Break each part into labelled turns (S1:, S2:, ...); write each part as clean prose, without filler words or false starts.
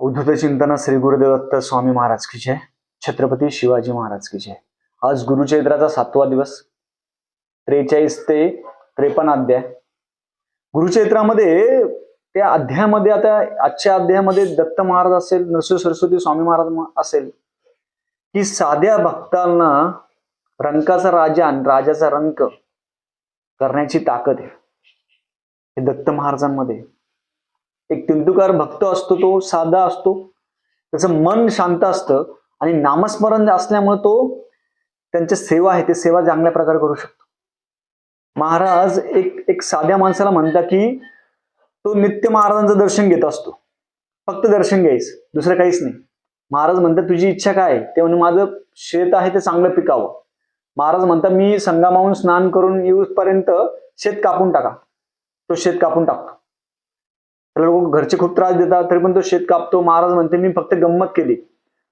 S1: उद्धत चिंतन श्री गुरुदेव दत्त स्वामी महाराज की जय. छत्रपती शिवाजी महाराज की जय. आज गुरुचैत्राचा 7वा दिवस, 43 ते 53 अध्याय. गुरुचैत्रामध्ये त्या अध्यायामध्ये आता आजच्या अध्यायामध्ये दत्त महाराज असेल, नरसिंह सरस्वती स्वामी महाराज असेल, की साध्या भक्तांना रंकाचा राजा आणि राजाचा रंक करण्याची ताकद आहे. हे दत्त महाराजांमध्ये एक तिंतुकार भक्त असतो, तो साधा असतो, त्याचं मन शांत असतं आणि नामस्मरण असल्यामुळे तो त्यांची सेवा आहे, ती सेवा चांगल्या प्रकारे करू शकतो. महाराज एक साध्या माणसाला म्हणतात की तो नित्य महाराजांचं दर्शन घेत असतो, फक्त दर्शन घ्यायचं, दुसरं काहीच नाही. महाराज म्हणतात तुझी इच्छा काय आहे? ते म्हणजे माझं शेत आहे ते चांगलं पिकावं. महाराज म्हणतात मी संगमाहून स्नान करून येऊपर्यंत शेत कापून टाका. तो शेत कापून टाकतो. त्याला लोक घरचे खूप त्रास देतात तरी पण तो शेत कापतो. महाराज म्हणते मी फक्त गंमत केली,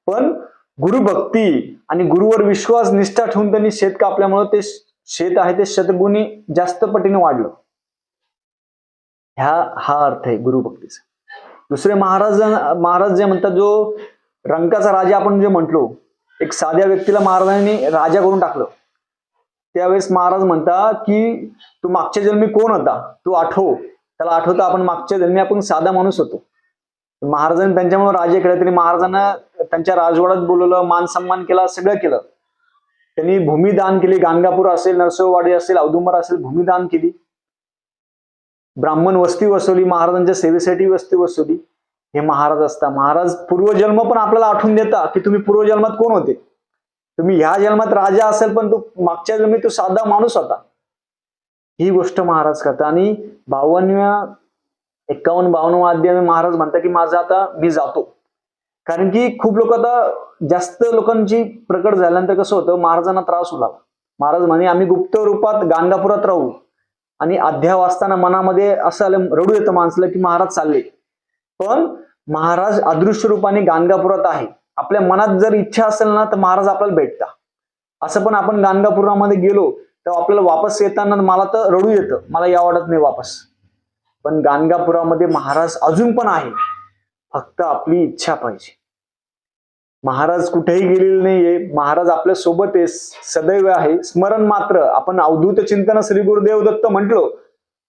S1: पण गुरुभक्ती आणि गुरुवर विश्वास निष्ठा ठेवून त्यांनी शेत कापल्यामुळे ते शेत आहे ते शतगुणी जास्त पटीने वाढलं. हा अर्थ आहे गुरुभक्तीचा. दुसरे महाराज जे म्हणतात, जो रंकाचा राजा आपण जे म्हटलो, एक साध्या व्यक्तीला महाराजांनी राजा करून टाकलं. त्यावेळेस महाराज म्हणतात की तू मागच्या जन्मी कोण होता, तू आठव. त्याला आठवतं आपण मागच्या जन्मी आपण साधा माणूस होतो. महाराजांनी त्यांच्यामुळे राजे केले. तरी महाराजांना त्यांच्या राजवाड्यात बोलवलं, मान सन्मान केला, सगळं केलं. त्यांनी भूमिदान केली. गाणगापूर असेल, नरसोबावाडी असेल, औदुंबर असेल, भूमिदान केली. ब्राह्मण वस्ती वसवली, महाराजांच्या सेवेसाठी वस्ती वसवली. हे महाराज असतात. महाराज पूर्वजन्म पण आपल्याला आठवून देता की तुम्ही पूर्वजन्मात कोण होते. तुम्ही ह्या जन्मात राजा असेल पण तू मागच्या जन्मी तू साधा माणूस होता. ही गोष्ट महाराज करतात. आणि 51-52 अध्याय महाराज म्हणतात की माझं आता मी जातो. कारण की खूप लोक आता जास्त लोकांची प्रकट झाल्यानंतर कसं होतं, महाराजांना त्रास होऊ लागला. महाराज म्हणे आम्ही गुप्त रूपात गाणगापुरात राहू. आणि अध्याय वाचताना मनामध्ये असं आलं, रडू येतं माणसाला की महाराज चालले. पण महाराज अदृश्य रूपाने गाणगापुरात आहे. आपल्या मनात जर इच्छा असेल ना तर महाराज आपल्याला भेटतात. असं पण आपण गाणगापुरामध्ये गेलो तर आपल्याला वापस येताना मला तर रडू येतं, मला या वाटत नाही वापस. पण गाणगापुरामध्ये महाराज अजून पण आहे, फक्त आपली इच्छा पाहिजे. महाराज कुठेही गेलेले नाहीये. महाराज आपल्या सोबत आहे, सदैव आहे. स्मरण मात्र. आपण अवधूत चिंतन श्री गुरुदेव दत्त म्हटलो,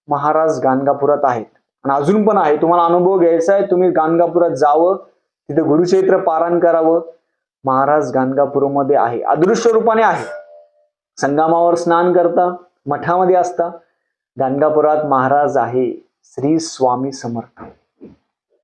S1: महाराज गाणगापुरात आहेत आणि अजून पण आहे. तुम्हाला अनुभव घ्यायचा आहे, तुम्ही गाणगापुरात जावं, तिथे गुरुचैत्र पारायण करावं. महाराज गाणगापूरमध्ये आहे, अदृश्य रूपाने आहे. संगमावर स्नान करता, मठामध्ये असता. गाणगापुरात महाराज आहे. श्री स्वामी समर्थ.